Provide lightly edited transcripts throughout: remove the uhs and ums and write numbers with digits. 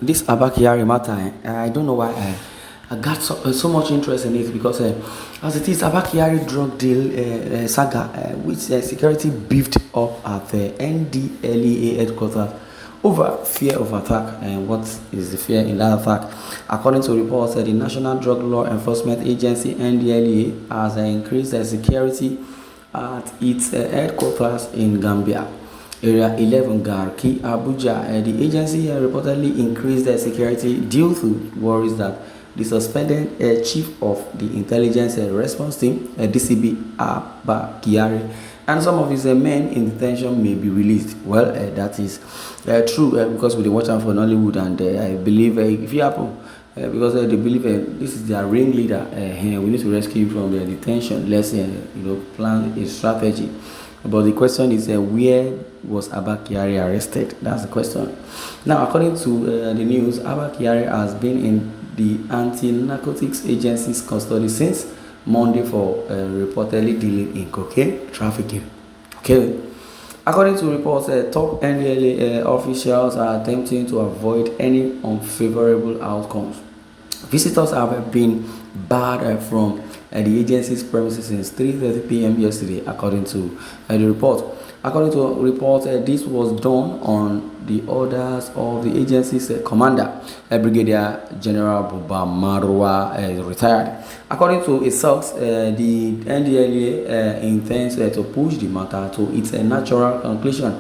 This ABBA KYARI matter, I don't know why I got so much interest in it because as it is, ABBA KYARI drug deal saga, which security beefed up at the NDLEA headquarters over fear of attack. And what is the fear in that attack? According to reports, the National Drug Law Enforcement Agency (NDLEA) has increased security at its headquarters in Gambia. Area 11 Garki, Abuja. The agency reportedly increased their security due to worries that the suspended chief of the intelligence response team, DCB ABBA KYARI, and some of his men in detention may be released. Well, that is true because we watch out for Nollywood, and I believe if it happen, because they believe this is their ringleader, we need to rescue him from their detention. Let's plan a strategy. But the question is, where was ABBA KYARI arrested? That's the question. Now, according to the news, ABBA KYARI has been in the anti-narcotics agency's custody since Monday for reportedly dealing in cocaine trafficking. Okay. According to reports, top NDLEA officials are attempting to avoid any unfavorable outcomes. Visitors have been barred from the agency's premises since 3:30 p.m. yesterday, according to the report. According to reports, this was done on the orders of the agency's commander, Brigadier General Buba Marwa, retired. According to its source, the NDLEA intends to push the matter to its natural conclusion,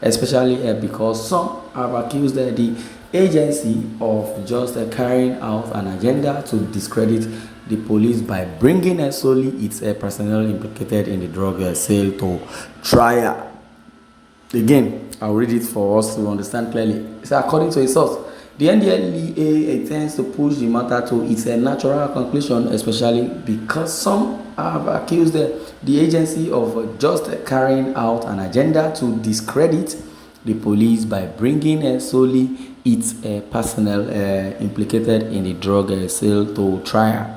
especially because some have accused the agency of just carrying out an agenda to discredit the police by bringing solely its personnel implicated in the drug sale to trial. Again, I'll read it for us to understand clearly. So, according to a source, the NDLEA intends to push the matter to its natural conclusion, especially because some have accused the agency of just carrying out an agenda to discredit the police by bringing solely its personnel implicated in the drug sale to trial.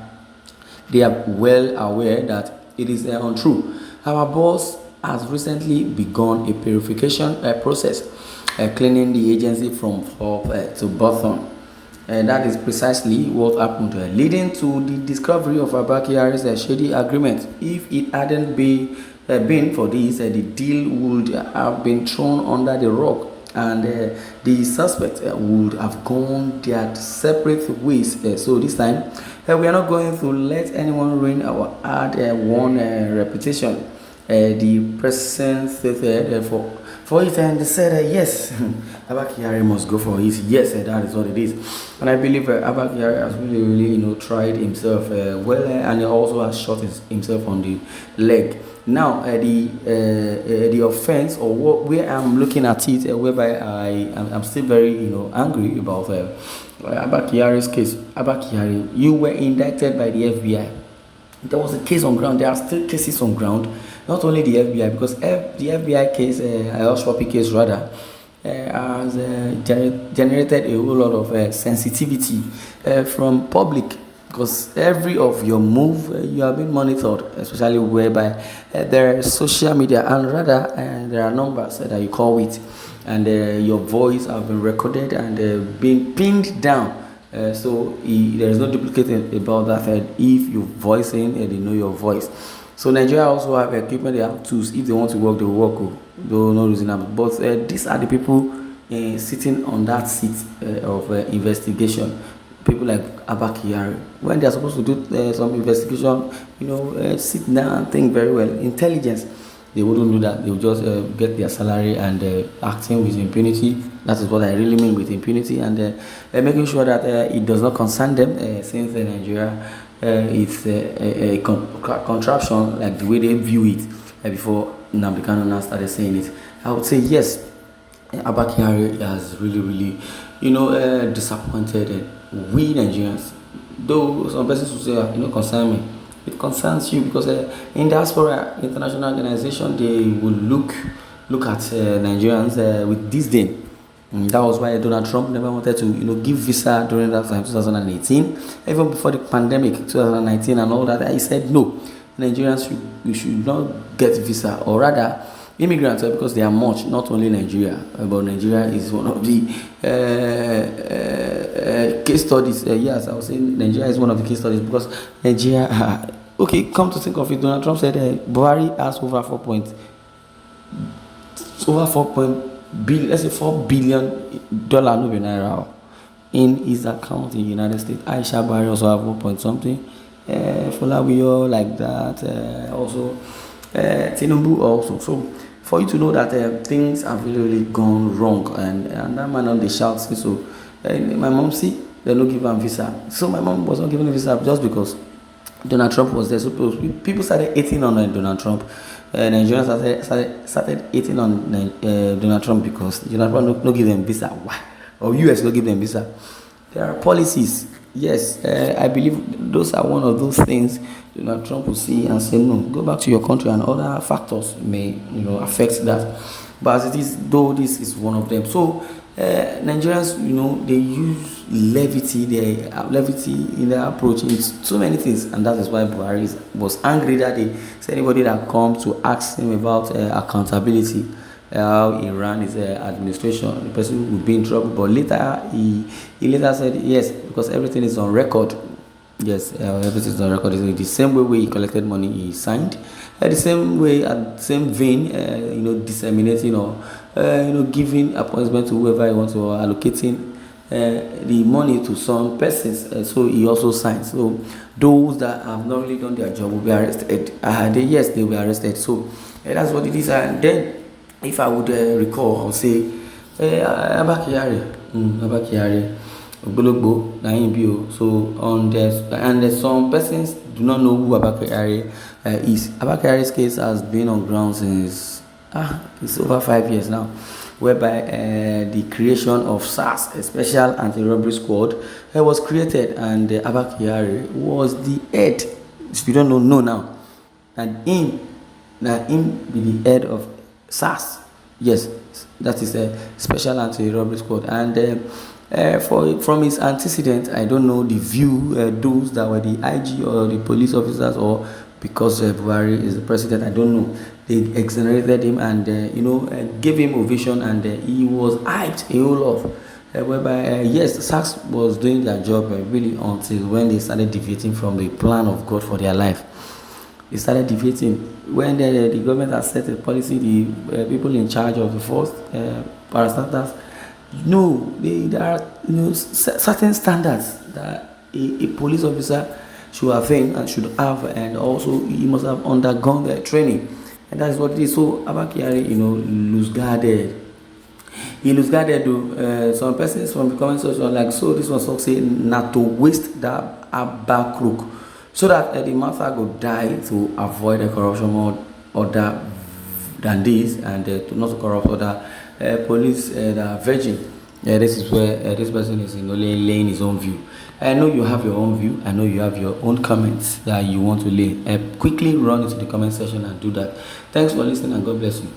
They are well aware that it is untrue. Our boss has recently begun a purification process, cleaning the agency from top to bottom. And that is precisely what happened, leading to the discovery of ABBA KYARI's shady agreement. If it hadn't been for this, the deal would have been thrown under the rug, and the suspects would have gone their separate ways. So this time, we are not going to let anyone ruin our hard-won reputation. The president stated for it, and they said yes, ABBA KYARI must go for it. Yes, that is what it is, and I believe ABBA KYARI has really tried himself well, and he also has shot himself on the leg. Now, the offense, or where I'm looking at it, whereby I'm still very angry about ABBA KYARI's case. ABBA KYARI, you were indicted by the FBI. There was a case on ground. There are still cases on ground. Not only the FBI, because the FBI case, ﷺ case rather, has generated a whole lot of sensitivity from public, because every of your move you have been monitored, especially whereby there are social media, and rather there are numbers that you call with, and your voice have been recorded and been pinned down. So there is no duplicate about that. If you voice in, they know your voice. So Nigeria also have equipment, they have tools. If they want to work, they will work. Though no reasonable. But these are the people sitting on that seat of investigation. People like ABBA KYARI, when they are supposed to do some investigation, sit down and think very well. Intelligence, they wouldn't do that. They would just get their salary and acting with impunity. That is what I really mean with impunity, and making sure that it does not concern them, since Nigeria it's a contraption, like the way they view it before Nnamdi Kanu now started saying it. I would say yes, ABBA KYARI has really disappointed we Nigerians. Though some persons will say, concern me. It concerns you because in diaspora international organization, they will look at Nigerians with disdain. That was why Donald Trump never wanted to give visa during that time, 2018, even before the pandemic, 2019 and all that. He said no, Nigerians should not get visa, or rather immigrants, because they are much, not only Nigeria, but Nigeria is one of the case studies. Yes, I was saying Nigeria is one of the case studies because Nigeria. Okay, come to think of it, Donald Trump said Buhari has over 4 billion, let's say $4 billion no be naira in his account in the United States. Aisha Buhari also have 1 point something. Folawiyo like that. Also, Tinubu also. So for you to know that things have really gone wrong, and that man on the shout. So my mom see they don't give him visa. So my mom was not given a visa just because Donald Trump was there. So people started hating on Donald Trump. Nigerians started hating on Donald Trump because Donald Trump no give them visa. Why? Or US no give them visa. There are policies. Yes, I believe those are one of those things Donald Trump will see and say, no, go back to your country, and other factors may affect that. But as it is, though, this is one of them. So Nigerians, they use levity, in their approach in so many things, and that is why Buhari was angry that day. So anybody that comes to ask him about accountability, how he ran his administration, the person would be in trouble. But later, he later said yes, because everything is on record. Yes, everything is on record. The same way he collected money, he signed. The same way, at the same vein, disseminating or giving appointment to whoever he wants, or allocating the money to some persons. So he also signed. So those that have not really done their job will be arrested. Yes, they will be arrested. So that's what it is. And then, if I would recall, I would say ABBA KYARI, Ogbologbo, Naim. So and some persons do not know who ABBA KYARI is. ABBA KYARI's case has been on ground since it's over 5 years now, whereby the creation of SARS, a special anti-robbery squad, was created, and ABBA KYARI was the head. If you don't know now, and him be the head of SARS. Yes, that is a special anti-robbery squad. And from his antecedent, I don't know the view, those that were the IG or the police officers, or because Buhari is the president, I don't know. They exonerated him and gave him ovation, and he was hyped a whole lot. Whereby yes, SARS was doing their job really until when they started deviating from the plan of God for their life. They started deviating when the government has set a policy. The people in charge of the force, parastatals, there are certain standards that a police officer should attain and should have, and also he must have undergone their training, and that is what it is. So ABBA KYARI, lose guarded. He lose guarded. Some persons from the comment section like, so this was say not to waste that ABBA crook, so that the matter could die to avoid the corruption more other than this, and to not corrupt other police that are virgin. This is where this person is only laying his own view. I know you have your own view. I know you have your own comments that you want to lay. Quickly run into the comment section and do that. Thanks for listening, and God bless you.